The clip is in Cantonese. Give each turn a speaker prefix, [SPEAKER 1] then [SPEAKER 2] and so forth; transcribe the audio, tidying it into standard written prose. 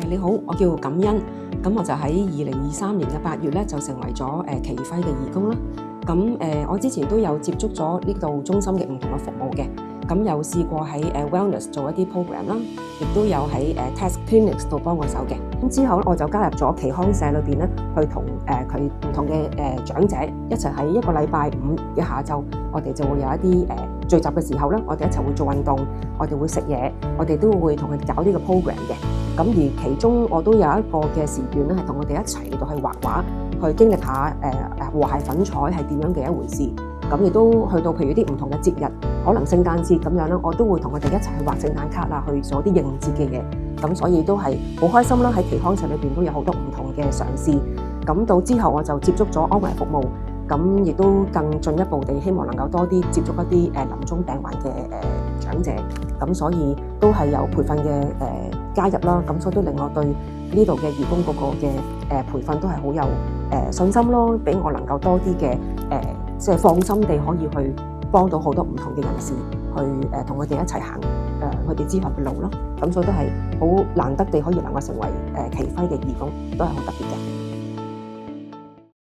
[SPEAKER 1] 你好，我叫感恩，咁我就喺2023年嘅8月咧就成為咗奇輝嘅義工啦。咁我之前都有接觸咗呢度中心嘅唔同嘅服務嘅，咁有試過喺Wellness 做一啲 program 啦，亦都有喺Test Clinics 度幫過手嘅。咁之後咧我就加入咗耆康社裏邊咧，去同佢唔同嘅長者一齊喺一個禮拜5嘅下晝，我哋就會有一啲聚集嘅時候咧，我哋一齊會做運動，我哋會食嘢，我哋都會同佢哋搞呢個 program 嘅。咁而其中我都有一個嘅時段咧，係同我哋一齊嚟到去畫畫，去經歷下和諧粉彩係點樣嘅一回事。咁亦都去到譬如啲唔同嘅節日，可能聖誕節咁樣啦，我都會同佢哋一齊去畫聖誕卡啦，去做啲應節嘅嘢。咁所以都係好開心啦！喺耆康社裏邊都有好多唔同嘅嘗試。咁到之後我就接觸咗安慰服務，咁亦都更進一步地希望能夠多啲接觸一啲臨終病患嘅長者。咁所以都係有培訓嘅加入啦。咁所以都令我對呢度嘅義工嗰個嘅培訓都係好有信心咯，俾我能夠多啲嘅即係放心地可以去幫到好多唔同嘅人士，去同佢哋一齊行佢哋之後嘅路咯。咁所以都係好難得地可以能夠成為奇輝嘅義工，都係好特別嘅。